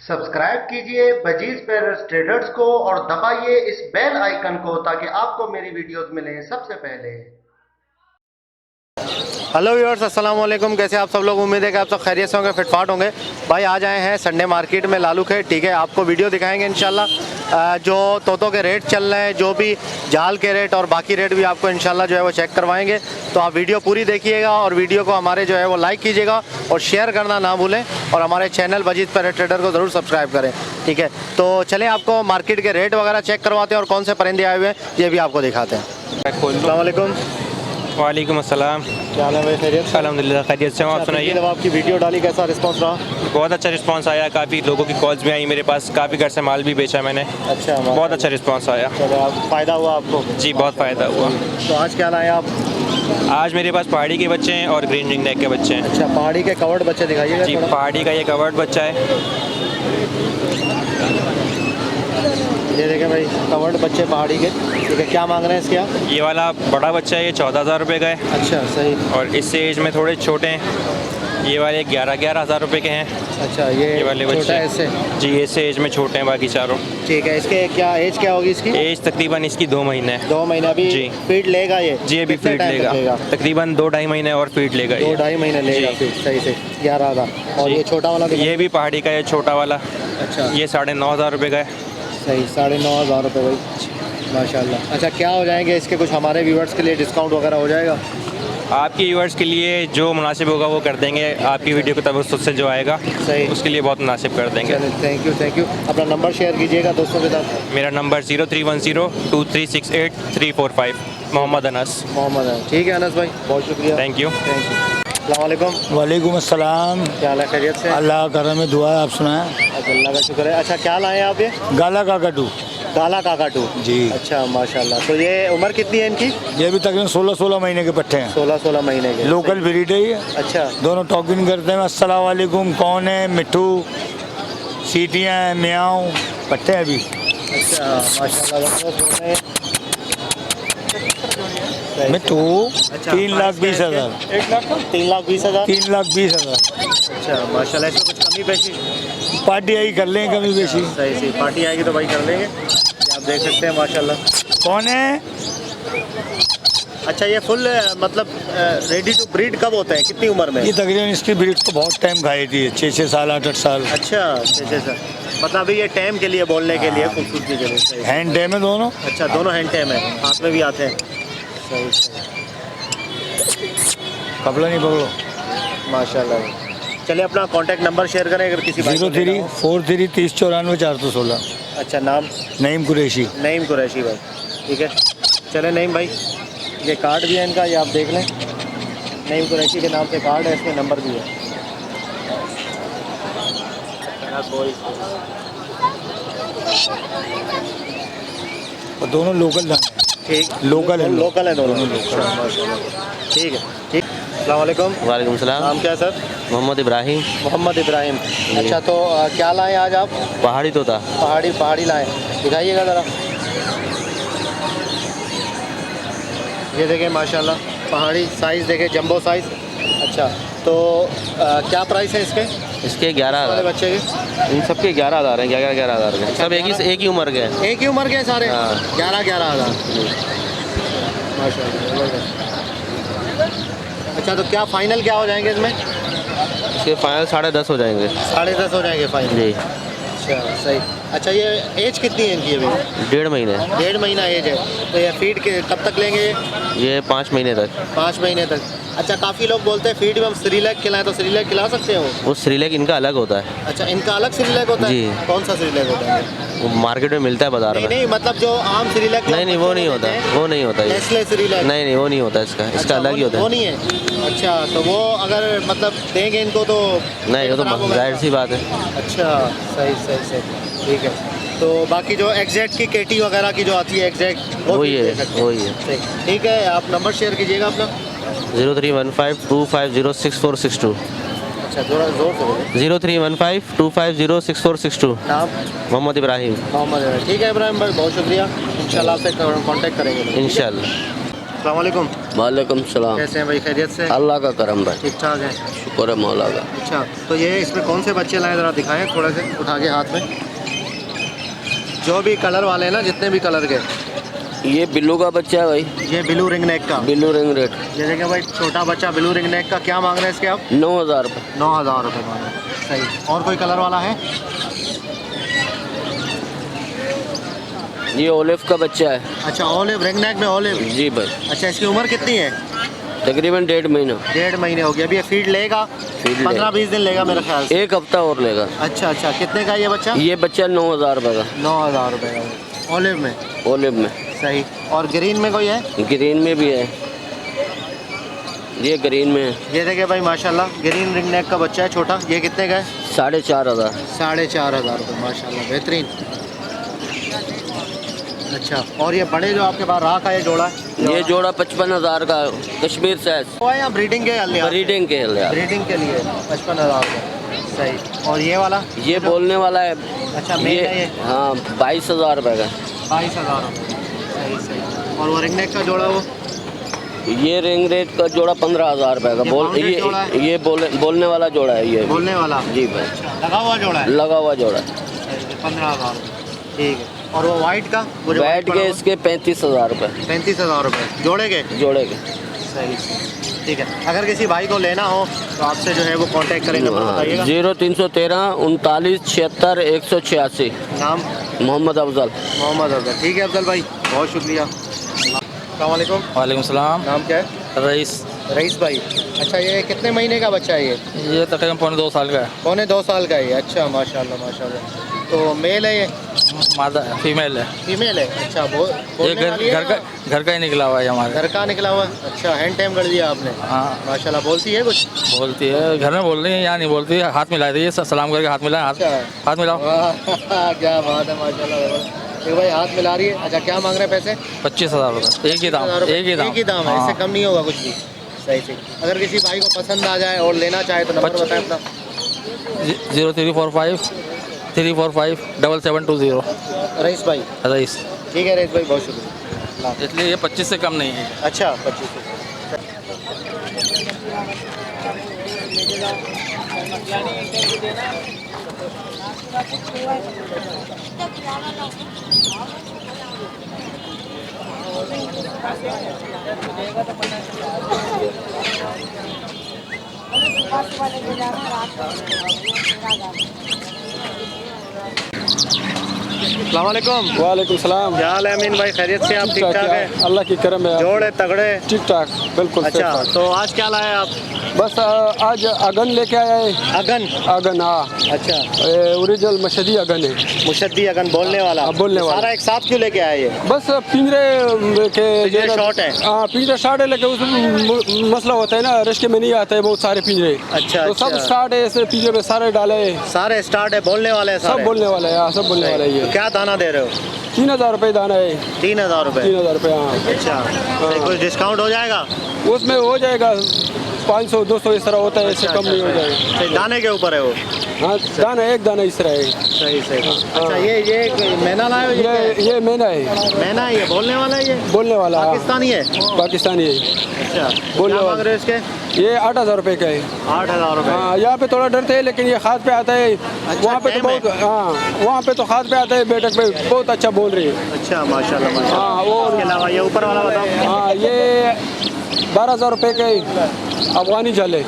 Subscribe कीजिए budgies पेरर्स traders को और दबाइए इस बेल आइकन को ताकि आपको मेरी वीडियोस मिलें सबसे पहले। हेलो व्यूअर्स, अस्सलाम वालेकुम। कैसे आप सब लोग? उम्मीद है कि आप सब खैरियत से होंगे, फिटफाट होंगे। भाई आज आए हैं संडे मार्केट में लालूख है, ठीक है। आपको वीडियो दिखाएंगे इंशाल्लाह जो तोतों के रेट चल रहे हैं, जो भी जाल के रेट और बाकी रेट भी आपको इंशाल्लाह जो है वो चेक करवाएंगे। तो आप वीडियो पूरी देखिएगा और वीडियो को हमारे जो है वो लाइक कीजिएगा और शेयर करना ना भूलें और हमारे चैनल बजीज पेरर ट्रेडर को ज़रूर सब्सक्राइब करें, ठीक है। तो चलें आपको मार्केट के रेट वगैरह चेक करवाते हैं और कौन से परिंदे आए हुए हैं ये भी आपको दिखाते हैं। अस्सलाम वालेकुम। वालेकुम अस्सलाम। क्या हाल है भाई? खैरियत? अल्हम्दुलिल्लाह खैरियत से हूँ। आप सुनाइए। जब आपकी वीडियो डाली कैसा रिस्पांस रहा? बहुत अच्छा रिस्पांस आया, काफ़ी लोगों की कॉल्स भी आई मेरे पास, काफ़ी घर से माल भी बेचा मैंने। अच्छा, बहुत अच्छा रिस्पांस आया। चलो, आप फ़ायदा हुआ आपको? जी बहुत फ़ायदा हुआ। तो आज क्या लाए आप? आज मेरे पास पहाड़ी के बच्चे हैं और ग्रीन रिंग नेक के बच्चे हैं। अच्छा, पहाड़ी के कवर्ड बच्चे दिखाइएगा जी, थोड़ा। पहाड़ी का ये कवर्ड बच्चा है। ये देखें भाई, कवर्ड बच्चे पहाड़ी के, ठीक है। क्या मांग रहे हैं इसके आप? ये वाला बड़ा बच्चा है, ये 14,000 रुपये का है। अच्छा, सही। और इससे एज में थोड़े छोटे हैं, ये वाले 11,000 हज़ार रुपये के हैं। अच्छा, ये वाले छोटा बच्चे है इससे? जी, इससे एज में छोटे हैं बाकी चारों। ठीक है। इसके क्या एज क्या होगी इसकी? एज तकरीबन इसकी 2 महीने है। 2 महीना भी जी। फीड लेगा ये? जी अभी कितने फीड टाइम तक लेगा, तकरीबन 2-2.5 महीने और फीड लेगा। 2-2.5 महीने लेगा जी। फीड, सही से। 11,000। और जी। ये छोटा वाला ये भी पहाड़ी का है, छोटा वाला। अच्छा, ये 9,500 रुपये का है। सही। 9,500 रुपये भाई, माशाल्लाह। अच्छा, क्या हो जाएंगे इसके? कुछ हमारे व्यूअर्स के लिए डिस्काउंट वगैरह हो जाएगा? आपके व्यूअर्स के लिए जो मुनासिब होगा वो कर देंगे। आपकी वीडियो को तवज्जुह से जो आएगा सही, उसके लिए बहुत मुनासिब कर देंगे। Thank you, thank you. अपना नंबर शेयर कीजिएगा दोस्तों के साथ। मेरा नंबर 03102368 मोहम्मद अनस। मोहम्मद है, ठीक है अनस भाई, बहुत शुक्रिया। Thank you. Thank you. अस्सलाम वालेकुम। वालेकुम अस्सलाम। क्या हाल है? खैरियत से? अल्लाह करम में दुआ है, आप सुनाएं। अच्छा, अल्लाह का शुक्र है। अच्छा, क्या लाए हैं आप? ये गाला का कटू काला काकाटू जी। अच्छा, माशाल्लाह। तो ये उम्र कितनी है इनकी? ये भी तकरीबन 16-16 महीने के पट्टे हैं। 16-16 महीने के। लोकल ब्रीड है ये। अच्छा, दोनों टॉकिंग करते हैं, अस्सलाम वालेकुम, कौन है, मिट्ठू, सीटियाँ हैं, म्याऊं, पट्टे हैं अभी। अच्छा, माशाल्लाह। मिट्ठू अच्छा, 3,20,000। 3,20,000। 3,20,000। अच्छा, माशाल्लाह। इसमें कुछ कमी पेशी? पार्टी आई कर लें कभी बेशी। सही सही, पार्टी आएगी तो भाई कर लेंगे। ये आप देख सकते हैं माशाल्लाह। कौन है? अच्छा, ये फुल मतलब रेडी टू ब्रीड कब होते हैं? कितनी उम्र में? ये तकरीबन इसकी ब्रीड को बहुत टाइम खाई थी, 6-6 साल 8-8 साल। अच्छा, 6-6 साल। मतलब अभी ये टाइम के लिए, बोलने के लिए, खूबसूरती के लिए। सही। हैंड डैम है दोनों। अच्छा, दोनों हैंड टाइम है, हाथ में भी आते हैं। सही सही, कपड़ा नहीं पकड़ो। माशाल्लाह। चलिए, अपना कांटेक्ट नंबर शेयर करें अगर किसी भाई को लेना हो। 03433094 अच्छा, नाम? नईम कुरैशी। नईम कुरैशी भाई, ठीक है। चले नईम भाई, ये कार्ड भी है इनका, ये आप देख लें। नईम कुरैशी के नाम से कार्ड है, इसमें नंबर भी है। और दोनों लोकल दाने हैं। ठीक, लोकल है। लोकल है दोनों। माशाल्लाह। ठीक है, ठीक। अस्सलाम वालेकुम। वालेकुम सलाम। नाम क्या है सर? मोहम्मद इब्राहिम। मोहम्मद इब्राहिम। अच्छा, तो क्या लाए आज आप? पहाड़ी तोता। पहाड़ी लाए, दिखाइएगा ज़रा। ये देखें माशाल्लाह, पहाड़ी साइज़ देखें, जंबो साइज़। अच्छा, तो क्या प्राइस है इसके? इसके 11,000 बच्चे के? इन सबके 11,000 हैं। 11,000 के सब एक ही उम्र के हैं। एक ही उम्र के हैं सारे? हाँ। 11,000 माशाल्लाह। अच्छा, तो क्या फाइनल क्या हो जाएंगे इसमें? इसके फाइनल 10.5 हो जाएंगे। 10.5 हो जाएंगे फाइनल? जी। अच्छा, सही। अच्छा, ये एज कितनी है इनकी अभी? 1.5 महीने। 1.5 महीना एज है। तो ये फीड के कब तक लेंगे? ये 5 महीने तक। 5 महीने तक। अच्छा, काफ़ी लोग बोलते हैं फीड में हम सिरिलैक खिलाएं, तो सिरिलैक खिला सकते हो? वो सिरिलैक इनका अलग होता है। अच्छा, इनका अलग सिरिलैक होता है? जी। कौन सा सिरिलैक होता है? वो मार्केट में मिलता है बाजार में। नहीं, मतलब जो आम सिरिलैक। नहीं, वो नहीं होता। वो नहीं होता ये। Nestle Cerelac? नहीं, वो नहीं होता इसका। इसका अच्छा, अलग ही होता है। वो नहीं है? अच्छा, तो वो अगर मतलब देंगे इनको तो नहीं, वो तो खराब होगा? जाहिर सी बात है। अच्छा, सही सही सही, ठीक है। तो बाकी जो एग्जैक्ट की केटी वगैरह की जो आती है एग्जैक्ट, वही है, वही है। सही, ठीक है। आप नंबर शेयर कीजिएगा अपना। 031525064662। अच्छा, थोड़ा जोर से बोलिए। 031525064662। नाम? मोहम्मद इब्राहिम। मोहम्मद। ठीक है इब्राहिम भाई, बहुत शुक्रिया। इंशाल्लाह आपसे कांटेक्ट करेंगे। इंशाल्लाह। अस्सलाम वालेकुम। वालेकुम सलाम। कैसे हैं भाई, खैरियत से? अल्लाह का करम भाई, ठीक ठाक है। शुक्र है मौला का। अच्छा, तो ये इसमें कौन से बच्चे लाए ज़रा दिखाएं थोड़ा से उठा के हाथ में। जो भी कलर वाले हैं ना, जितने भी कलर के। ये बिल्लू का बच्चा है भाई, ये ब्लू रिंग नेक का। बिल्लू रिंग रेट ये देखिए भाई, छोटा बच्चा ब्लू रिंग नेक का। क्या मांग रहे हैं इसके आप? 9,000 रुपये। 9,000 रुपये मांग रहे हैं। सही। और कोई कलर वाला है? ये ओलिव का बच्चा है। अच्छा, ऑलिव रिंग नेक में ऑलिव। जी भाई, अच्छा, इसकी उम्र कितनी है? तकरीबन 1.5 महीना। 1.5 महीने हो गया। अभी ये फीड लेगा? फीड 15-20 दिन लेगा मेरे ख्याल से। 1 हफ्ता और लेगा। अच्छा अच्छा, कितने का है ये बच्चा? ये बच्चा 9,000 रुपये का, 9,000 रुपये का ऑलिव में। ओलिव में। सही। और ग्रीन में कोई है? ग्रीन में भी है, ये ग्रीन में है। ये देखिए भाई माशाल्लाह, ग्रीन रिंग नेक का बच्चा है छोटा। ये कितने का है? 4,500। 4,500 रुपये, माशाल्लाह बेहतरीन। अच्छा, और ये बड़े जो आपके पास राख है, ये जोड़ा है? ये जोड़ा 55,000 का, कश्मीर साइज, वो है या ब्रीडिंग के लिए? ब्रीडिंग के लिए। ब्रीडिंग के लिए 55,000 रुपये। सही। और ये वाला? ये बोलने वाला है। अच्छा, मेल है ये? हाँ, 22,000 रुपये का। 22,000 रुपये। सही सही। और वो रिंग नेक का जोड़ा वो? ये रिंग रेट का जोड़ा 15,000 रुपये का। ये bounded जोड़ा है? ये बोलने वाला जोड़ा है ये। बोलने वाला? जी भाई, लगा हुआ जोड़ा है? लगा हुआ जोड़ा है। 15,000 रुपये। ठीक है। और वो वाइट का? वो जो बैठ white पड़ा के हुआ? इसके 35,000 रुपये 35,000 रुपये जोड़े के? जोड़े के। सही सही। ठीक है। अगर किसी भाई को लेना हो तो आपसे जो है वो कांटेक्ट करें, नंबर बताइएगा। 0313 39 76 186। नाम? मोहम्मद अफजल। मोहम्मद अफजल। ठीक है अफजल भाई, बहुत शुक्रिया। अस्सलाम वालेकुम। वालेकुम सलाम। नाम क्या है? रईस। रईस भाई। अच्छा, ये कितने महीने का बच्चा है ये? ये तकरीबन पौने 2 साल का है। पौने 2 साल का है ये। अच्छा, माशाल्लाह माशाल्लाह। तो मेल है ये? मादा फीमेल है। फीमेल है? अच्छा, ये बोलने वाली है या? घर का ही निकला हुआ है हमारे। घर का निकला हुआ है? अच्छा, हैंड टाइम कर दिया आपने? हाँ, माशाल्लाह। बोलती है कुछ? बोलती है, घर में बोल रही है, यहाँ नहीं बोलती है। हाथ मिला रही है, सलाम करके हाथ मिला। अच्छा। हाथ मिलाओ। वाह, क्या बात है, माशाल्लाह। एक भाई हाथ मिला रही है। अच्छा, क्या मांग रहे हैं पैसे? 25,000 रुपये। एक ही दाम। 25,000 एक ही दाम। एक ही दाम है, हाँ। इससे कम नहीं होगा कुछ भी। सही सही। अगर किसी भाई को पसंद आ जाए और लेना चाहे तो नंबर बताएं अपना। 0345 345 7720। रईस भाई। रईस। ठीक है रईस भाई, बहुत शुक्रिया। इसलिए ये 25 से कम नहीं है। अच्छा, 25। अस्सलाम वालेकुम। वालेकुम सलाम। क्या हाल है अमीन भाई, खैरियत से? आप ठीक ठाक है? अल्लाह की करम है। जोड़े तगड़े? ठीक ठाक, बिल्कुल। अच्छा, तो आज क्या लाए आप? बस आज अगन लेके आया है। अगन? अगन, हाँ। अच्छा, ओरिजिनल मशदी अगन है। मुशद्दी अगन, बोलने वाला? हाँ, बोलने वाला। सारा एक साथ क्यों लेके आए ये? बस पिंजरे के पिंजरे शॉर्ट है? हाँ, पिंजरे शॉर्ट है, लेकिन उसमें मसला होता है ना, रिश्ते में नहीं आते हैं बहुत सारे पिंजरे। अच्छा तो सब अच्छा। स्टार्ट है, ऐसे पिंजरे में सारे डाले हैं। सारे स्टार्ट है, बोलने वाले हैं सब सारे? बोलने वाले हैं, हाँ, सब बोलने वाले हैं। ये क्या दाना दे रहे हो? 3,000 रुपये दाना है। 3,000 रुपये? 3,000 रुपये, हाँ। अच्छा, तो कुछ डिस्काउंट हो जाएगा? उसमें हो जाएगा 500 200 इस तरह होता है, इससे कम नहीं हो जाएगा। सही, दाने के ऊपर है वो? हाँ, दाना एक दाना इस तरह है। सही सही। अच्छा, ये मैना लाए हो? ये मैना है। मैना है ये? बोलने वाला है ये? बोलने वाला, हाँ। पाकिस्तानी है? पाकिस्तानी है। अच्छा, बोलने क्या वाला। मांग रहे हो इसके? ये 8,000 रुपये का है। 8,000 रुपये? हाँ, यहाँ पे थोड़ा डरते हैं, लेकिन ये खाद पे आता है। वहाँ पे तो टाइम है? बहुत, हाँ, वहाँ पे तो खाद पे आता है। बेटक पे बहुत अच्छा बोल रही है। अच्छा, माशाल्लाह माशाल्लाह। हाँ, वो इसके अलावा ये ऊपर वाला बताओ। हाँ, ये 12,000 रुपये का अफगानी जल है।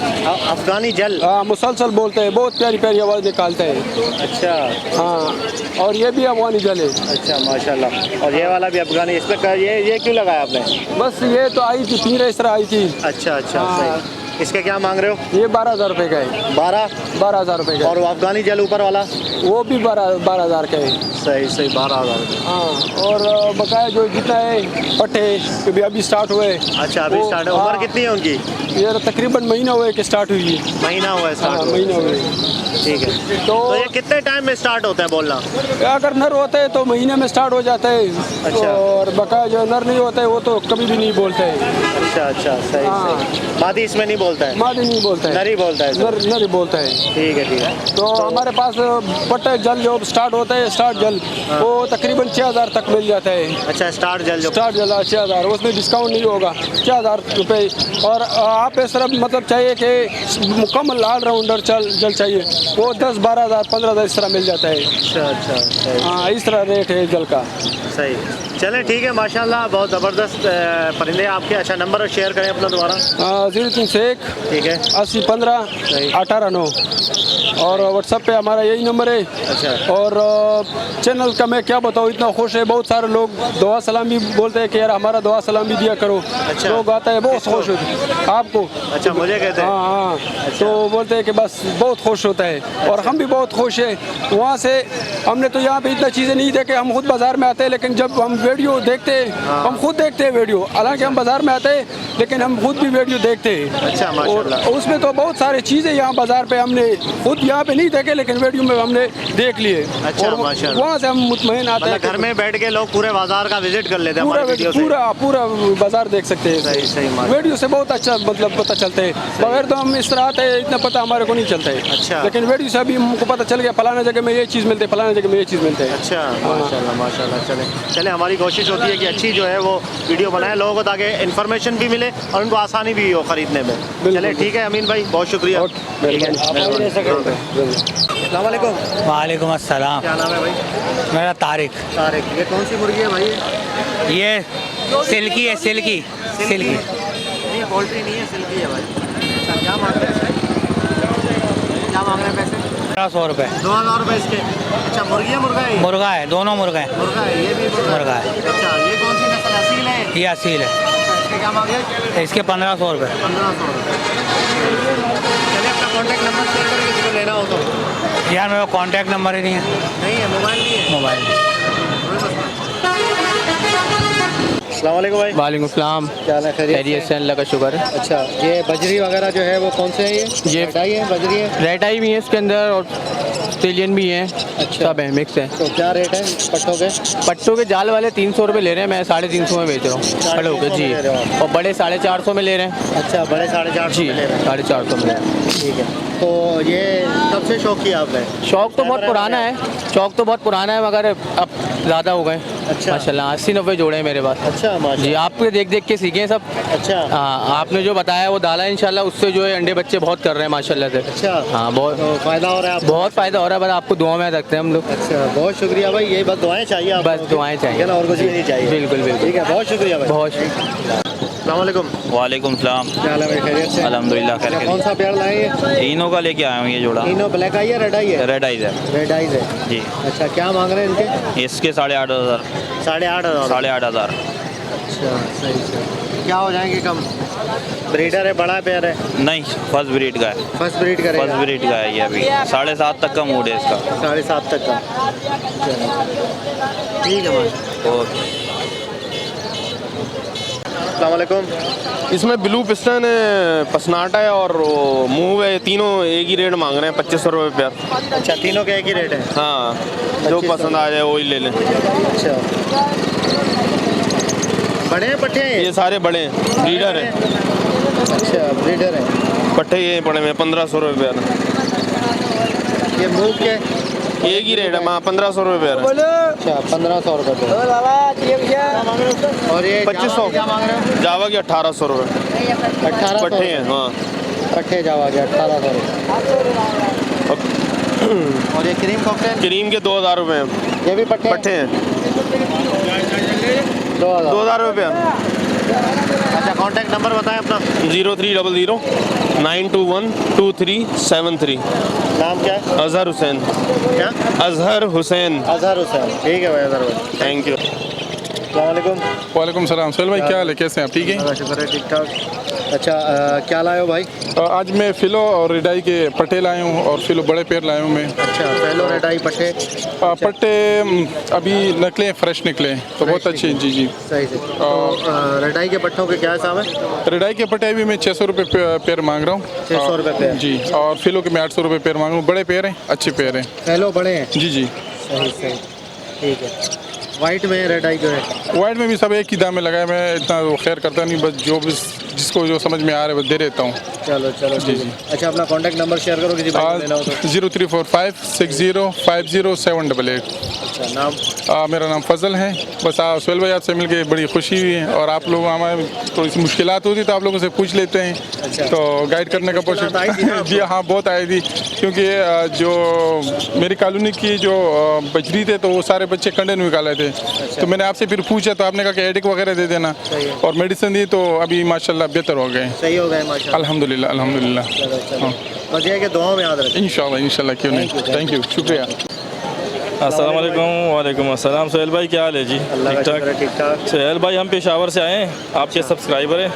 अफगानी जल? हाँ, मुसलसल बोलते हैं, बहुत प्यारी प्यारी आवाज़ निकालते हैं। अच्छा। हाँ, और ये भी अफगानी जल है। अच्छा, माशाल्लाह। और ये वाला भी अफगानी? इसमें ये क्यों लगाया आपने? बस ये तो आई थी, पिंजरे इस तरह आई थी। अच्छा अच्छा, हाँ। सही। इसके क्या मांग रहे हो? ये 12,000 रुपये का है। 12,000 रुपये का। और वो अफगानी जल ऊपर वाला? वो भी 12,000 का है। सही सही, 12,000। हाँ, और बकाया जो जितना है पट्टे भी अभी स्टार्ट हुए। अच्छा, अभी स्टार्ट है। उम्र कितनी है उनकी? ये तकरीबन महीना हुआ है कि स्टार्ट हुई है। महीना हुआ है स्टार्ट? हाँ, महीना हुआ है। ठीक है। तो ये कितने टाइम में स्टार्ट होता है बोलना? अगर नर होते हैं तो महीने में स्टार्ट हो जाता है। अच्छा। और बकाया जो नर नहीं होता है वो तो कभी भी नहीं बोलते हैं। अच्छा अच्छा, सही हाँ। सही। मादी इसमें नहीं बोलता है, मादी नहीं बोलता है, नरी बोलता है सर। नरी बोलता है। ठीक है, ठीक है। तो हमारे पास पट्टे जल जो स्टार्ट होता है, स्टार्ट जल वो तकरीबन 6000 तक मिल जाता है। अच्छा, स्टार्ट जल जो स्टार्ट जल 6000, उसमें डिस्काउंट नहीं होगा, 6000 रुपये। और आप इस तरह मतलब चाहिए कि मुकम्मल ऑलराउंडर जल चाहिए, वो 10-12 हज़ार 15 हज़ार इस तरह मिल जाता है। अच्छा अच्छा, सही हाँ, इस तरह रेट है जल का। सही। चलें ठीक है, माशाल्लाह बहुत ज़बरदस्त परिंदे आपके। अच्छा, नंबर शेयर करें अपना दोबारा। 0301 ठीक है, 80 15 18 9 और व्हाट्सएप पे हमारा यही नंबर है। अच्छा। और चैनल का मैं क्या बताऊँ, इतना खुश है, बहुत सारे लोग दुआ सलाम भी बोलते हैं कि यार हमारा दुआ सलाम भी दिया करो। अच्छा। लोग आता है बहुत खुश होते हैं आपको। अच्छा, मुझे कहते हैं। हाँ हाँ, तो बोलते हैं कि बस बहुत खुश होता है और हम भी बहुत खुश हैं। वहाँ से हमने तो यहाँ पे इतना चीज़ें नहीं देखे, हम खुद बाज़ार में आते हैं, लेकिन जब हम वीडियो देखते हैं, हम खुद देखते हैं वीडियो, हालांकि हम बाज़ार में आते हैं लेकिन हम खुद भी वीडियो देखते हैं। अच्छा, और माशाल्लाह। उसमें तो बहुत सारी चीज़ें यहाँ बाज़ार पे हमने खुद यहाँ पे नहीं देखे, लेकिन वीडियो में हमने देख लिए। अच्छा, और माशाल्लाह। वहाँ से हम मुतमईन आते हैं मतलब घर में बैठ के लोग पूरे बाजार का विजिट कर लेते हैं पूरा हमारी वीडियो से। पूरा बाजार देख सकते हैं। सही, सही, माशाल्लाह। वीडियो से बहुत अच्छा मतलब पता चलता है, बगैर तो हम इस तरह आते हैं इतना पता हमारे को नहीं चलता है। अच्छा। लेकिन वीडियो से अभी हमको पता चल गया फलाना जगह में ये चीज़ मिलती है, फलाना जगह में ये चीज़ मिलती है। अच्छा, माशाल्लाह माशाल्लाह। चले हमारी कोशिश होती है कि अच्छी जो है वो वीडियो बनाए लोगों को, ताकि इन्फॉर्मेशन भी मिले और उनको आसानी भी हो खरीदने में। चले ठीक है अमीन भाई, बहुत शुक्रिया। ठीक है, अस्सलाम वालेकुम। वालेकुम अस्सलाम। क्या नाम है भाई? मेरा तारिक। तारिक। ये कौन सी मुर्गी है भाई? ये सिल्की है, सिल्की सिल्की। नहीं, पोल्ट्री नहीं है, सिल्की है भाई। अच्छा, क्या मांग रहे हैं इसके? क्या मांग रहे हैं पैसे? 1500 रुपये। 2000 रुपये इसके। अच्छा, मुर्गी है मुर्गा है? मुर्गा है, दोनों मुर्गा है। मुर्गा है, ये भी मुर्गा है। अच्छा, ये कौन सी नस्ल है? असील है? ये असील है। अच्छा, इसके क्या मांग रहे हैं? इसके 1500 रुपये। 1500 रुपये। चलिए अपना कॉन्टैक्ट नंबर शेयर करें किसी को लेना हो तो। यार मेरा कॉन्टैक्ट नंबर ही नहीं है, नहीं है, मोबाइल नहीं है। मोबाइल। अस्सलाम वालेकुम भाई। वालेकुम सलाम। क्या हाल है? खैरियत से, अल्लाह का शुक्र है। अच्छा, ये बजरी वगैरह जो है वो कौन से है? ये रेडाई है, बजरी है? रेड आई भी है इसके अंदर और ऑस्ट्रेलियन भी हैं। अच्छा। सब है, मिक्स है। तो क्या रेट है पट्टों के? पट्टों के जाल वाले 300 रुपये ले रहे हैं, मैं 350 में बेच रहा हूँ खड़े होकर जी। 350 में ले रहे हो और बड़े 450 में ले रहे हैं अच्छा, बड़े 450 जी, में ले रहे हैं। 450 में। ठीक है, तो ये कब से शौक किया आपने? शौक तो बहुत पुराना है, शौक तो बहुत पुराना है, मगर अब ज़्यादा हो गए। अच्छा। माशाल्लाह 80-90 जोड़े हैं मेरे पास अच्छा, जी। माशाल्लाह। आपके देख देख के सीखे सब। अच्छा हाँ, आपने जो बताया वो डाला है, इंशाल्लाह उससे जो है अंडे बच्चे बहुत कर रहे हैं माशाल्लाह से। अच्छा। हाँ, बहुत तो फ़ायदा हो रहा है आपको? बहुत फ़ायदा हो रहा है, बस आपको दुआ में रखते हैं हम लोग। अच्छा, बहुत शुक्रिया भाई, ये बस दुआएं चाहिए आपको। बस दुआएं चाहिए। ठीक है ना, और कुछ भी नहीं चाहिए। बिल्कुल बिल्कुल। ठीक है, बहुत शुक्रिया भाई। बहुत अस्सलाम वालेकुम। वालेकुम सलाम। क्या हाल है भाई? खैरियत से? अल्हम्दुलिल्लाह खैर अच्छा, कौन सा पेड़ लाए ये? इनों का लेके आया हूँ ये जोड़ा। तीनों ब्लैक आई है, रेड आई है? रेड आइज है रेड आइज है जी। अच्छा, क्या मांग रहे हैं इनके? इसके 8,500। 8,500। 8,500। अच्छा, सही सही। क्या हो जाएंगे कम? ब्रीडर है, बड़ा पेड़ है? नहीं, फर्स्ट ब्रीड का है। फर्स्ट ब्रीड करेगा? फर्स्ट ब्रीड का है ये अभी। 7.5 तक का मूड है इसका। 7.5 तक का। ठीक है भाई। ओके। अस्सलाम वालेकुम। इसमें ब्लू पिस्टन है, पसनाटा है और मूव है, तीनों एक ही रेट मांग रहे हैं, 2500 रुपये पेयर। अच्छा, तीनों के एक ही रेट है? हाँ, जो 2500 पसंद आ जाए वही ले लें। अच्छा, बड़े हैं पट्टे हैं ये सारे बड़े हैं, ब्रीडर हैं। अच्छा, ब्रीडर है। पट्टे ये पड़े हुए हैं 1500 रुपये पेयर। ये मूव के? एक ही रेट है, 1500 रुपये पेयर है। अच्छा, 1500 रुपये पे। और ये 2500 क्या मांग रहे हो? जावा के 1800 रुपये 1800 पट्टे हैं। हाँ, पट्टे जावा के 1800 और ये क्रीम कॉकटेल? क्रीम के 2000 रुपये हैं। ये भी पट्टे पट्टे हैं 2000। 2000 रुपये पेयर। अच्छा, कांटेक्ट नंबर बताएं अपना। 0300 921 2373। नाम क्या है? अजहर हुसैन। क्या? अजहर हुसैन। अजहर हुसैन। ठीक है भाई, अजहर भाई, थैंक यू। अस्सलाम वालेकुम। वालेकुम सलाम। सोहेल भाई क्या हाल है, कैसे हैं आप? ठीक है। अल्लाह शुक्र है, ठीक ठाक। अच्छा, क्या लाए हो भाई? आज मैं फिलो और रिडाई के पट्टे लाया हूँ और फिलो बड़े पेड़ लाया हूँ मैं। अच्छा, पहलो रेडाई पट्टे? पट्टे अभी निकले हैं, फ्रेश निकले हैं, तो बहुत अच्छे। जी जी, सही से। तो रेडाई के पट्टों के क्या हिसाब है? रिडाई के पट्टे अभी मैं 600 रुपये पेड़ मांग रहा हूँ। 600 रुपये पेड़? जी, और फिलो के मैं 800 रुपये पेड़ मांग रहा हूँ। बड़े पेड़ हैं, अच्छे पेड़ हैं। पहलो बड़े हैं? जी जी। सही सही, ठीक है। वाइट में रेडाई जो है? वाइट में भी सब एक ही दाम में लगाया, मैं इतना वो खैर करता नहीं, बस जो भी जिस जिसको जो समझ में आ रहा है वो दे देता हूँ। चलो चलो जी जी। अच्छा अपना कॉन्टैक्ट नंबर शेयर करो किसी भाई को लेना हो तो। 0345605078। अच्छा नाम? मेरा नाम फजल है। बस सोहेल भाई आपसे मिलके बड़ी खुशी हुई है और आप लोग हमारे थोड़ी सी मुश्किलात होती तो आप लोगों से पूछ लेते हैं। अच्छा। तो गाइड करने का मुश्किलात आई थी ना आपको? जी हाँ बहुत आई थी, क्योंकि जो मेरी कॉलोनी की जो बजरी थे तो वो सारे बच्चे कंडे निकाले थे। तो मैंने आपसे फिर पूछा तो आपने कहा कि एडिक वगैरह दे देना सही है। और मेडिसिन दी तो अभी माशाल्लाह बेहतर हो गए। सही हो गए माशाल्लाह। अल्हम्दुलिल्लाह अल्हम्दुलिल्लाह। चलो चलो बस ये है कि दुआओं में याद रखें। इंशाल्लाह क्यों नहीं। थैंक यू, शुक्रिया। अस्सलाम वालेकुम। वालेकुम अस्सलाम। सोहेल भाई क्या हाल है जी? अल्लाह का शुक्र है, ठीक ठाक। सोहेल भाई हम पेशावर से आए हैं, आपके सब्सक्राइबर हैं।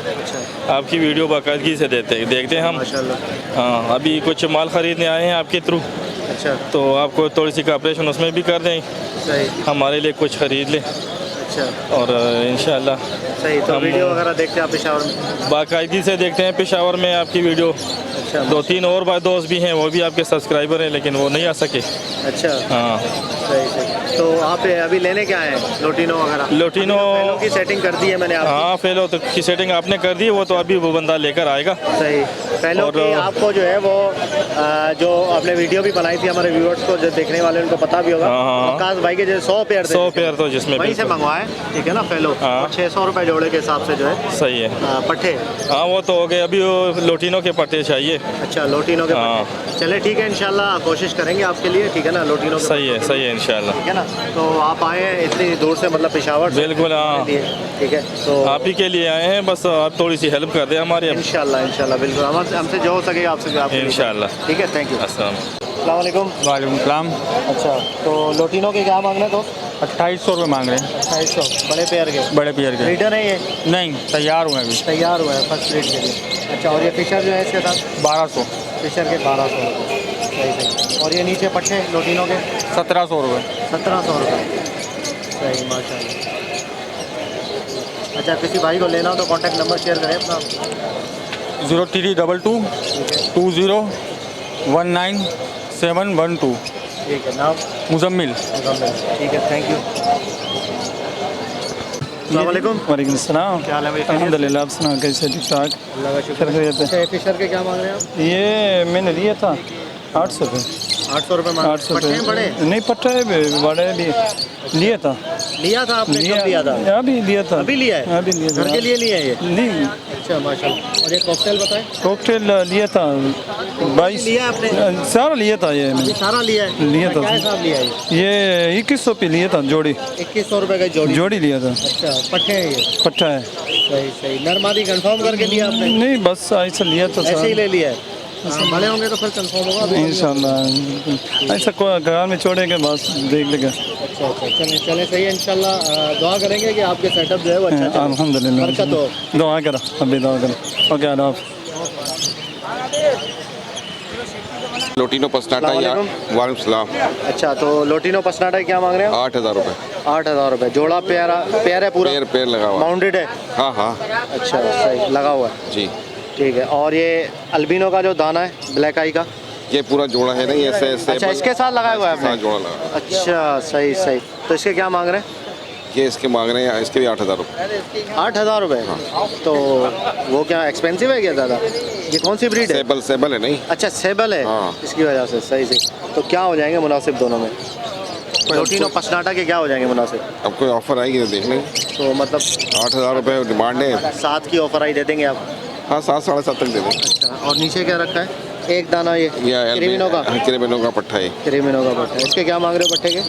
आपकी वीडियो बाकायदगी से देखते हैं हम। माशाल्लाह। हाँ अभी कुछ माल ख़रीदने आए हैं आपके थ्रू, अच्छा तो आपको थोड़ी सी कॉपरेशन उसमें भी कर दें, सही। हमारे लिए कुछ ख़रीद लें अच्छा और इंशाल्लाह सही। तो हम वीडियो वगैरह देखते हैं आप पेशावर में? बाकायदगी से देखते हैं पेशावर में आपकी वीडियो। अच्छा 2-3 और दोस्त भी हैं, वो भी आपके सब्सक्राइबर हैं लेकिन वो नहीं आ सके। अच्छा हाँ सही सही। तो आप अभी लेने क्या आए हैं? लोटिनो वगैरह? लोटिनो पहलों की सेटिंग कर दी है मैंने आपकी। हाँ फेलो तो की सेटिंग आपने कर दी, वो तो अभी वो बंदा लेकर आएगा। सही। पहलों और की आपको जो है वो जो आपने वीडियो भी बनाई थी हमारे व्यूअर्स को, जो देखने वाले उनको पता भी होगा। हाँ। वकास भाई के जो 100 पेयर थे, 100 पेयर तो जिसमें वहीं से बिल्कुल। मंगवाए, ठीक है ना पहलो। हाँ। और 600 रुपये जोड़े के हिसाब से जो है सही है। पट्टे। हाँ वो तो हो गए, अभी वो लोटिनो के पट्टे चाहिए। अच्छा लोटिनो के हाँ। पट्टे। चले ठीक है, इंशाल्लाह कोशिश करेंगे आपके लिए, ठीक है ना। लोटिनो के सही है इंशाल्लाह। ठीक है ना। तो आप आए हैं इतनी दूर से, मतलब पेशावर से? बिल्कुल हाँ, ठीक है। तो आप ही के लिए आए हैं, बस आप थोड़ी सी हेल्प कर दें हमारी। इंशाल्लाह बिल्कुल हमसे जो हो सके आपसे इंशाल्लाह। ठीक है, थैंक यू। अस्सलाम वालेकुम। वालेकुम सलाम। अच्छा तो लोटिनो के क्या मांग रहे हैं? तो 2800 रुपये मांग रहे हैं 2800 बड़े पेयर के? बड़े पेयर के। रीडर है ये? नहीं तैयार हुए अभी। तैयार हुआ है फर्स्ट रेट के लिए। अच्छा और ये फिशर जो है इसके साथ? 1200। फिशर के 1200 सही सही। और ये नीचे पट्टे लोटिनो के? 1700 रुपये। 1700 रुपये सही माशाल्लाह। अच्छा किसी भाई को लेना हो तो कॉन्टैक्ट नंबर शेयर करें अपना। 0322 2019712। ठीक है। नाम? मुजम्मिल। ठीक है, थैंक यू। अस्सलाम वालेकुम। वालेकुम सलाम। क्या हाल है भाई? अल्हम्दुलिल्लाह। आप सुना कैसे? ठीक ठाक। अल्लाह का शुक्र है। अच्छा ये फिशर के क्या मांग रहे हैं आप? ये मैंने लिया था 800 रुपये। 800 रुपये मांग रहे हैं। 800 पट्टे हैं बड़े? नहीं पट्टे बड़े भी लिया था। लिया था आपने? कब लिया था? अभी लिया था। अभी लिया है? अभी लिया था। घर के लिए लिया है ये? नहीं अच्छा माशाल्लाह। और ये कॉकटेल बताएं? कॉकटेल लिया था 22। लिया है आपने? सारा लिया था ये ये सारा लिया है? लिया था। क्या हिसाब लिया है ये 2100 पे लिया था जोड़ी। 2100 रुपये का जोड़ी? जोड़ी लिया था। अच्छा पट्टे हैं ये? पट्टा है। सही सही। नरमादी कंफर्म करके लिया आपने? नहीं बस ऐसा लिया था ऐसे ही ले लिया है? हाँ, बड़े होंगे तो फिर कंफर्म होगा। अभी इंशाल्लाह ऐसा घर में छोड़ेंगे बस देख लेंगे। अच्छा चलें सही है इंशाल्लाह। दुआ करेंगे कि आपके सेटअप जो है वो अच्छा चले, अल्हम्दुलिल्लाह। बरकत हो। दुआ करो अभी दुआ करो। ओके अल्लाह। लोटिनो पसनाटा वालेकुम सलाम। अच्छा तो लोटिनो पसनाटा क्या मांग रहे हैं? 8000 रुपये। 8000 रुपये जोड़ा? पेयर है पूरा? पेयर लगा हुआ। माउंटेड है? हाँ अच्छा सही लगा हुआ है जी। ठीक है। और ये अल्बिनो का जो दाना है ब्लैक आई का, ये पूरा जोड़ा है ना, ये अच्छा इसके साथ लगाया हुआ है आपने? जोड़ा लगा। अच्छा सही। तो इसके क्या मांग रहे हैं? ये इसके मांग रहे हैं, इसके भी 8000 रुपये। 8000 रुपये? तो वो क्या एक्सपेंसिव है क्या ज़्यादा? ये कौन सी ब्रीड है? सेबल है नहीं। अच्छा सेबल है। हाँ। इसकी वजह से सही। तो क्या हो जाएंगे मुनासिब दोनों में? लोटिनो पसनाटा के क्या हो जाएंगे मुनासिब? अब कोई ऑफर आएगी तो देख लेंगे। तो मतलब 8000 रुपये डिमांड है। 7 की ऑफर आई दे देंगे आप? हाँ 7 साढ़े 7 तक दे देंगे। अच्छा और नीचे क्या रखा है? एक दाना ये क्रीमिनो का? क्रीमिनो का पट्टा है। क्रीमिनो का पट्टा। इसके क्या मांग रहे हो पट्टे के?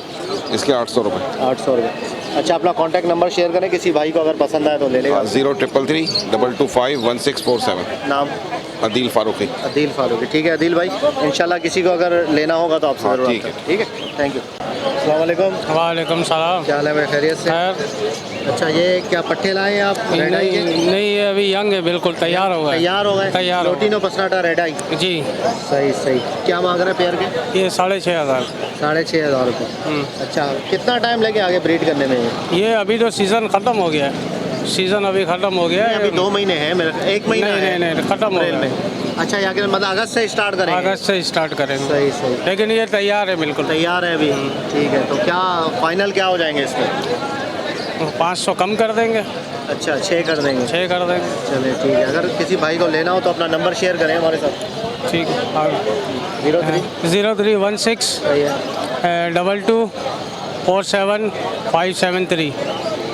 इसके 800 रुपये। 800 रुपये। अच्छा अपना कॉन्टैक्ट नंबर शेयर करें, किसी भाई को अगर पसंद आए तो ले लेगा। 0333225164 नाम? अदील फारूकी। अदील फारूकी। ठीक है अदील भाई, इंशाल्लाह किसी को अगर लेना होगा तो आपसे ज़रूर। ठीक है थैंक यू। अस्सलाम वालेकुम। वालेकुम सलाम। क्या हाल है भाई? खैरियत से? अच्छा ये क्या पट्टे लाए हैं आप रेड आई के? नहीं ये अभी यंग है, बिल्कुल तैयार हो गए। तैयार हो गए? लोटिनो पसनाटा रेड आई जी। सही। क्या मांग रहे हैं पेयर के? ये 6500। 6500 रुपये। अच्छा कितना टाइम लगे आगे ब्रीड करने में? ये अभी तो सीज़न ख़त्म हो गया है। सीज़न अभी ख़त्म हो गया है। अभी 2 महीने हैं मेरा, 1 महीना है। नहीं ख़त्म हो गया। अच्छा या मतलब अगस्त से स्टार्ट करेंगे? अगस्त से स्टार्ट करेंगे। सही। लेकिन ये तैयार है, बिल्कुल तैयार है अभी। ठीक है। तो क्या फाइनल क्या हो जाएंगे इसमें? 500 कम कर देंगे। अच्छा 6 कर देंगे। 6 कर देंगे। चलिए ठीक है, अगर किसी भाई को लेना हो तो अपना नंबर शेयर करें हमारे साथ। ठीक है। और 0316 सही है। 224757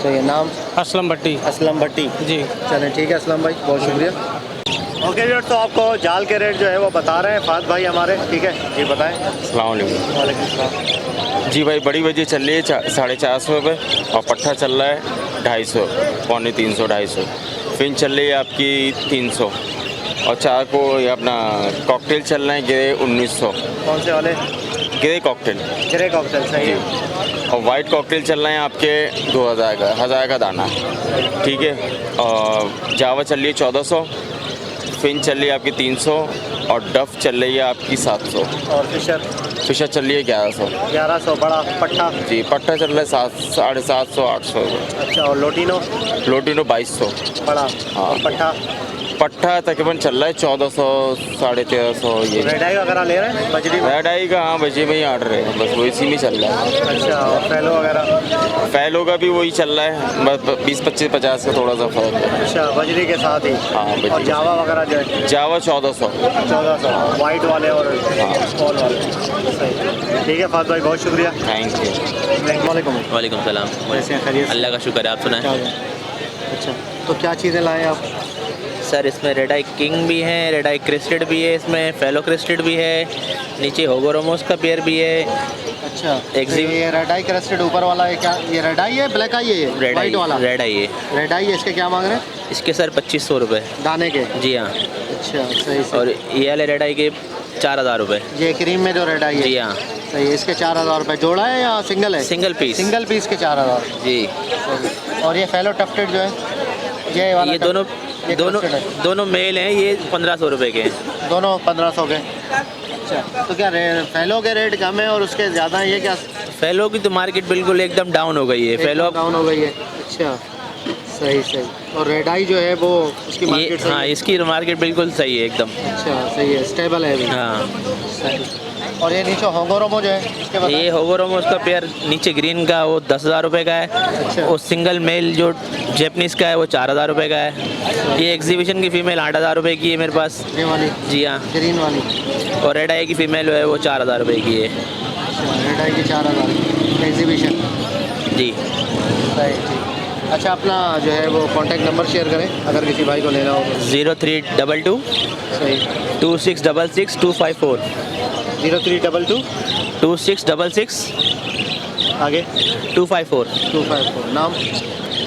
सही है। नाम असलम भट्टी। असलम भट्टी जी। चलें ठीक है असलम भाई, बहुत शुक्रिया। ओके व्यूअर्स, तो आपको जाल के रेट जो है वो बता रहे हैं फात भाई हमारे, ठीक है जी बताएं। अस्सलाम वालेकुम। वालेकुम सलाम। जी भाई, बड़ी वजह चल रही है 450 रुपये और पट्ठा चल रहा है 250, 350, 250। फिन चल रही है आपकी 300 और चार को ये अपना कॉकटेल चल रहे हैं ग्रे 1900। कौन से वाले? Grey cocktail. ग्रे कॉकटेल सही है। और वाइट कॉकटेल चल रहे हैं आपके 2000 का, 1000 का दाना, ठीक है। और जावा चल रही है 1400, फिन चल रही है आपकी 300 और डफ चल रही है आपकी 700। और फिशर? फिशर चल रही है 1100। 1100 बड़ा पट्टा? जी, पट्टा चल रहा है 750, 800 रुपये। अच्छा, और लोटिनो? लोटिनो 2200 बड़ा। हाँ। और पट्टा? पट्टा तकरीबन चल रहा है 1400, 1350 ये। रेडाई वगैरह ले रहे हैं बजरी में? रेडाई का हाँ, बजे में ही ऑर्डर है, बस वो इसी में चल रहा है। अच्छा, और फैलो वगैरह? फैलो का भी वही चल रहा है, बस 20, 25, 50 का थोड़ा सा फर्क है। अच्छा, बजरी के साथ ही? हाँ और बजे। जावा वगैरह जो है? जावा 1400। 1400 वाइट वाले और स्मॉल वाले। सही, ठीक है फात भाई, बहुत शुक्रिया। Thank you. वालेकुम। वालेकुम सलाम। कैसे हैं, खैरियत? अल्लाह का शुक्र है, आप सुनाएं। अच्छा, तो क्या चीज़ें लाए आप? सर इसमें रेड आई किंग भी है, रेड आई क्रिस्टेड भी है, इसमें फेलो क्रिस्टेड भी है, नीचे होगोरोमोस का पेयर भी है। अच्छा, Exhibit- तो ये रेड आई क्रस्टेड ऊपर वाला है क्या? ये रेड आई है, ब्लैक आई है? ये रेड आई वाइट वाला? रेड आई है। रेड आई है, इसके क्या मांग रहे हैं? इसके सर 2500 रुपये दाने के? जी हाँ। अच्छा सही सही। और ये वाले रेड आई के 4000 रुपये ये क्रीम में जो रेड आई है? जी हाँ। सही है, इसके 4000 रुपये। जोड़ा है या सिंगल है? Single piece. सिंगल पीस के 4000 जी। और ये फेलो टफ्टेड जो है, ये वाला ये दोनों ये दोनों crusted है? दोनों मेल हैं, ये 1500 रुपये के हैं। दोनों 1500 के? अच्छा, तो क्या फेलो के रेट कम है और उसके ज़्यादा है, ये क्या? फेलो की तो मार्केट बिल्कुल एकदम डाउन हो गई है। फेलो डाउन हो गई है। अच्छा सही सही। और रेड आई जो है वो उसकी ये मार्केट सही हाँ, है? इसकी मार्केट बिल्कुल सही है एकदम। अच्छा सही है, स्टेबल है अभी? हाँ। सही। और ये नीचे होगोरोमो जो है इसके बाद? ये होगोरोमो उसका पेयर नीचे ग्रीन का वो 10,000 रुपये का है। अच्छा। और सिंगल मेल जो जैपनीज़ का है वो 4000 रुपये का है। ये एग्जीबिशन की फ़ीमेल 8000 रुपये की है मेरे पास। ये वाली? जी हाँ। ग्रीन वाली? और रेड आई की फ़ीमेल है वो 4000 रुपये की है। अच्छा, रेड आई की 4000 एग्जीबिशन? जी। सही ठीक। अच्छा, अपना जो है वो कॉन्टैक्ट नंबर शेयर करें अगर किसी भाई को लेना हो तो। 0322 सही। 2666254 0322 2666 आगे 254। 254। नाम?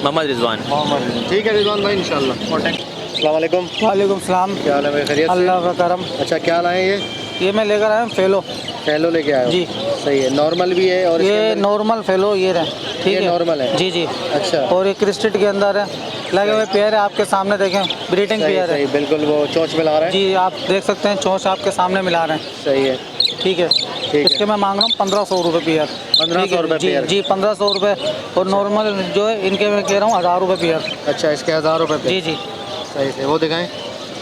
मोहम्मद रिजवान। मोहम्मद। ठीक है रिजवान भाई, इंशाल्लाह कॉन्टैक्ट। अस्सलाम वालेकुम। वालेकुम सलाम। क्या हाल है भाई, खैरियत से? अल्लाह का करम। अच्छा, क्या लाए ये मैं लेकर आया हूँ फेलो। फेलो लेके आए हो? जी। सही है, नॉर्मल भी है और इसके ये अंदर- नॉर्मल फेलो ये रहे, ठीक ये है? नॉर्मल है? जी जी। अच्छा। और ये क्रिस्टेड के अंदर है, लगे हुए पेयर है आपके सामने, देखें ब्रीडिंग सही पेयर सही, है। बिल्कुल वो चोंच मिला रहा है। जी, आप देख सकते हैं चोंच आपके सामने मिला रहे हैं। सही है, ठीक है। इसके मैं मांग रहा हूँ 1500 रुपये पेयर। 1500 रुपये जी पेयर? जी, 1500 रुपये। और नॉर्मल जो है इनके मैं कह रहा हूँ 1000 रुपये पेयर। अच्छा, इसके 1000 रुपये पे? जी जी। सही से, वो दिखाएं।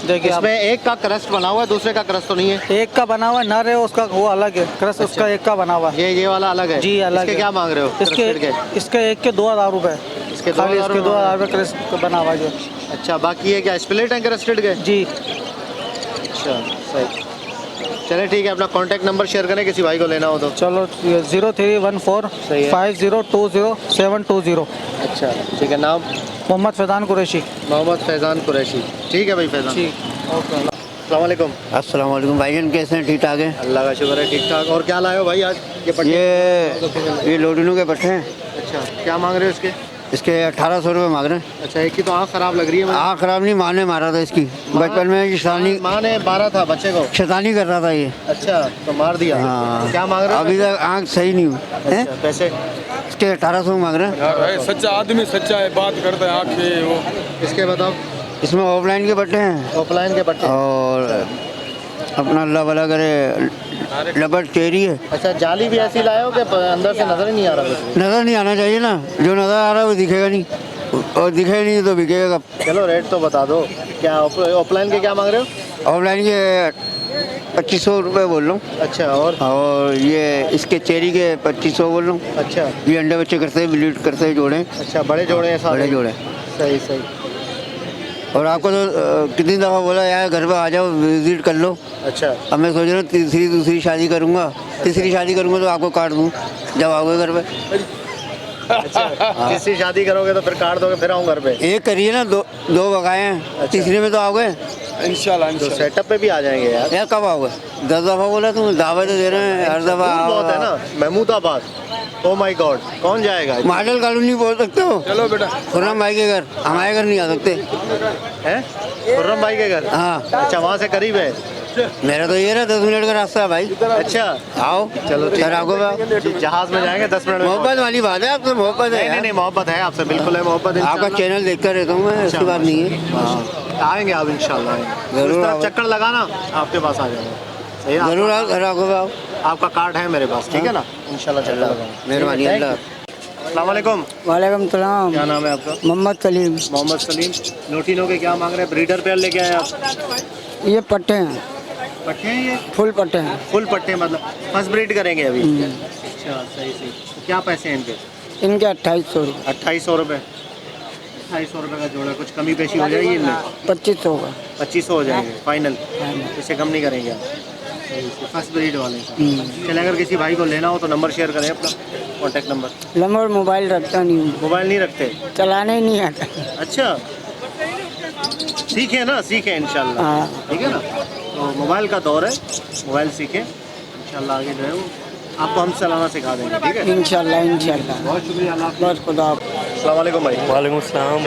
देखिए आप, इसमें एक का क्रस्ट बना हुआ है, दूसरे का क्रस्ट तो नहीं है? एक का बना हुआ है, नर है उसका, वो अलग है। क्रस्ट उसका एक का बना हुआ है। ये वाला अलग है? जी अलग इसके है। क्या मांग रहे हो? इसके Crusted के? इसके एक के 2000 रुपये। इसके खाली 2000 इसके 2000 रुपये क्रस्ट बना हुआ है जो। अच्छा, बाकी ये क्या स्प्लिट है क्रस्टेड के? जी। अच्छा सही। चले ठीक है, अपना कॉन्टैक्ट नंबर शेयर करें किसी भाई को लेना हो तो। चलो 0314 सही है। 5020 अच्छा ठीक है। नाम? मोहम्मद फैज़ान कुरैशी। मोहम्मद फैज़ान कुरैशी। ठीक है भाई फैज़ान। ठीक, ओके। अस्सलाम वालेकुम। अस्सलाम वालेकुम भाईजान, कैसे हैं? ठीक ठाक हैं? अल्लाह का शुक्र है, ठीक ठाक। और क्या लाए हो भाई आज? ये पट्टे? ये लोडिनो के पट्टे हैं, अच्छा, क्या मांग रहे हो इसके? इसके 1800 रुपये मांग रहे हैं। अच्छा, एक की तो आँख खराब लग रही है। आँख खराब नहीं, माँ ने मारा था इसकी बचपन में, शैतानी माँ ने मारा था बच्चे को? शैतानी कर रहा था ये। अच्छा, तो मार दिया? हाँ। क्या मांग रहे हो? अभी तक आँख सही नहीं हुई है। अच्छा, पैसे? इसके 1800 मांग रहे हैं। सच्चा आदमी सच्चा है, बात करता है आँखें वो। इसके बताओ। इसमें ऑफलाइन के पट्टे हैं ऑफलाइन के पट्टे? और अपना अल्लाह भला करे लबट टेरी है। अच्छा, जाली भी ऐसी लाए हो कि अंदर से नजर ही नहीं आ रहा? नज़र नहीं आना चाहिए ना, जो नज़र आ रहा है वो दिखेगा नहीं, और दिखेगा नहीं तो बिकेगा कब? चलो रेट तो बता दो। क्या ऑफलाइन के क्या मांग रहे हो? ऑफलाइन के 2500 रुपये बोल रहा हूँ। अच्छा, और ये इसके चेरी के 2500 बोल रहा हूँ। अच्छा। ये अंडे बच्चे करते हैं, ब्लीड करते हैं जोड़े। अच्छा, बड़े जोड़े हैं सारे? बड़े जोड़े। सही सही। और आपको तो कितनी दफ़ा बोला यार घर पे आ जाओ विजिट कर लो। अच्छा। अब मैं सोच रहा हूँ दूसरी शादी करूँगा, तीसरी शादी करूँगा तो आपको काट दूँ जब आओगे घर पे। अच्छा, तीसरी शादी करोगे तो फिर काट दोगे, फिर आऊँ घर पे। एक करिए ना, दो बगाए हैं, तीसरे में तो आओगे इंशाल्लाह। तो सेटअप पे भी आ जाएंगे यार। यार कब आओगे? 10 दफ़ा बोला तुम, दावत दे रहे हैं हर दफ़ा। बहुत है ना, महमूदाबाद। ओ माय गॉड, कौन जाएगा? मॉडल कॉलोनी बोल सकते हो। चलो बेटा। खुर्रम भाई के घर, हमारे घर नहीं आ सकते हैं? खुर्रम भाई के घर? हाँ। अच्छा, वहाँ से करीब है? मेरा तो ये रहा 10 मिनट का रास्ता है भाई। अच्छा, आओ चलो सर, आपको जहाज में जाएंगे 10 मिनट में। मोहब्बत वाली बात है, आपसे मोहब्बत है। नहीं, मोहब्बत है आपसे, बिल्कुल है मोहब्बत। आपका चैनल देखता रहता हूँ मैं, ऐसी बात नहीं है। आएंगे आप इंशाल्लाह। जरूर चक्कर लगाना, आपके पास आ जाएंगे। सही है, जरूर आओ, घर आओ। आपका कार्ड है मेरे पास, ठीक है ना? इंशाल्लाह चक्कर लगाना। मेहरबानी अल्लाह। अस्सलाम वालेकुम। वालेकुम सलाम। क्या नाम है आपका? मोहम्मद सलीम। मोहम्मद सलीम। नोटिनो के क्या मांग रहे हैं? ब्रीडर पेयर लेके आए आप? ये पट्टे हैं, पट्टे हैं ये? फुल पट्टे हैं। फुल पट्टे, मतलब फर्स्ट ब्रीड करेंगे अभी? अच्छा, सही सही। क्या पैसे हैं इनके? इनके 2800 रुपये। 2800 रुपये? 2800 रुपये का जोड़ा। कुछ कमी पेशी हो जाएगी इनमें? 2500 का। 2500 हो जाएंगे फाइनल? इससे कम नहीं करेंगे आप? फर्स्ट ब्रीड वाले। चले, अगर किसी भाई को लेना हो तो नंबर शेयर करें अपना, कॉन्टैक्ट नंबर। नंबर मोबाइल रखता नहीं हूँ। मोबाइल नहीं रखते? चलाने ही नहीं आता। अच्छा, सीखे ना, सीखे इंशाल्लाह। ठीक है ना? तो मोबाइल का दौर है, मोबाइल सीखें इंशाल्लाह। आगे जो है वो आपको हम चलाना सिखा देंगे, ठीक है? इंशाल्लाह इंशाल्लाह। बहुत शुक्रिया। बहुत खुदा। अस्सलाम वालेकुम भाई। वालेकुम सलाम।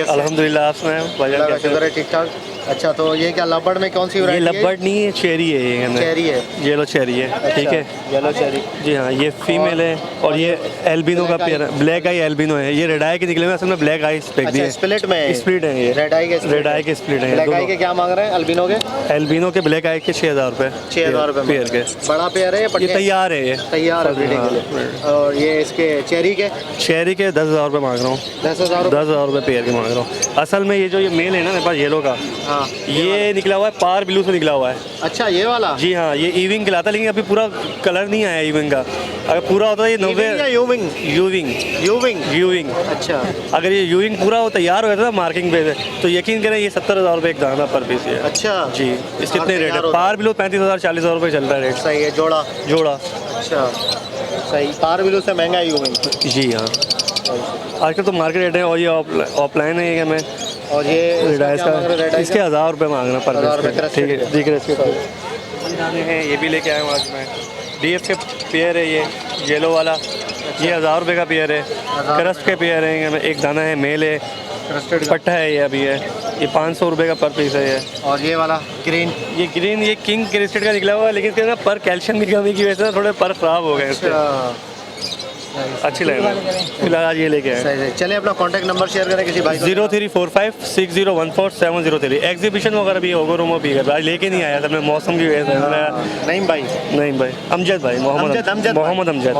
अल्हम्दुलिल्लाह, आप सुनाएं? शुक्र है, ठीक ठाक। अच्छा, तो ये क्या लबड़ में कौन सी ये वैरायटी है? लबड़ नहीं है, चेरी है ये। चेरी है? येलो चेरी है, ठीक है। येलो चेरी, जी हाँ, ये फीमेल है। और ये एल्बिनो का पेयर है, ब्लैक आई एल्बिनो है। ये रेड आई के निकले हुए, असल में ब्लैक आई फेंक दिए। स्प्लिट में है? स्प्लिट है ये, रेड आई के स्प्लिट है। ब्लैक आई के क्या मांग रहे हैं अल्बिनो के? एल्बिनो के ब्लैक आई के 6000 रुपये। 6000 रुपये पेयर के। बड़ा पेयर है ये तैयार है, ये तैयार है ब्रीडिंग के लिए। और ये इसके चेरी के? चेरी के 10,000 रुपये मांग रहा हूँ। 10,000 रुपये पेयर के मांग रहा हूँ। असल में ये जो ये मेल है ना मेरे पास येलो का, हाँ, ये निकला हुआ है पार ब्लू से निकला हुआ है। अच्छा, ये वाला? जी हाँ, ये ईविंग खिलाता है, लेकिन अभी पूरा कलर नहीं आया ईविंग का। अगर पूरा होता है ये 90। यूविंग। अच्छा, अगर ये यूविंग पूरा हो, तैयार हो गया था मार्किंग पे तो यकीन करें ये 70,000 रुपये एक दाना पर पीस है। अच्छा जी। इसके कितने रेट है? पार ब्लू 35,000 40,000 रुपये चल रहा है रेट। सही है। जोड़ा? अच्छा, सही। पार ब्लू से महंगा यूविंग? जी हाँ, आजकल तो मार्केट रेट है। और ये ऑफलाइन है ये। मैं और ये इसके 1000 रुपये मांग रहा पर पीस, ठीक है। दिख रहे इसके दाने हैं, ये भी लेके आया हूँ आज मैं। DF के पेयर है ये, येलो वाला। ये 1000 रुपये का पेयर है। क्रस्ट के पेयर है, एक दाना है, मेल है, पट्टा है ये अभी है। ये 500 रुपये का पर पीस है ये। और ये वाला ग्रीन? ये ग्रीन, ये किंग क्रिस्टेड का निकला हुआ है, लेकिन इसके ना पर कैल्शियम की कमी की वजह से थोड़े पर खराब हो गए इसके। अच्छी लग रही है, फिलहाल आज ये लेके आए। चले, अपना कॉन्टैक्ट नंबर शेयर करें किसी भाई को। 034560147003। एग्जीबिशन वगैरह भी होगा, रूमो भी है। आज लेके नहीं आया था मैं, मौसम की वजह से। नहीं भाई, अमजद भाई, मोहम्मद अमजद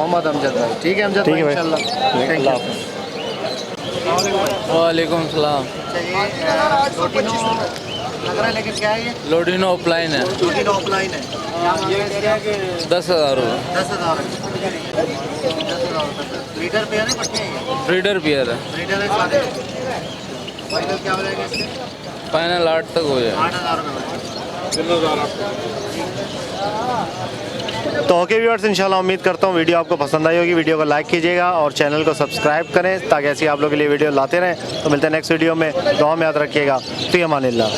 भाई। ठीक है अमजद भाई, इंशाल्लाह। वालेकुम सलाम। लग रहा है, लेकिन क्या है ये? लोडिनो ऑफलाइन है। लोडिनो ऑफलाइन है। 10,000 रुपये। 10,000। ब्रीडर पेयर है, पट्टे हैं? ब्रीडर पेयर है। ब्रीडर है सारे। फाइनल क्या हो जाएगा इसके? फाइनल 8 तक हो जाए। 8,000 रुपये। तो ओके व्यूअर्स, इंशाल्लाह उम्मीद करता हूँ वीडियो आपको पसंद आई होगी। वीडियो को लाइक कीजिएगा और चैनल को सब्सक्राइब करें ताकि ऐसी आप लोगों के लिए वीडियो लाते रहें। तो मिलते हैं नेक्स्ट वीडियो में। दुआ में याद रखिएगा। फ़ी अमानिल्लाह।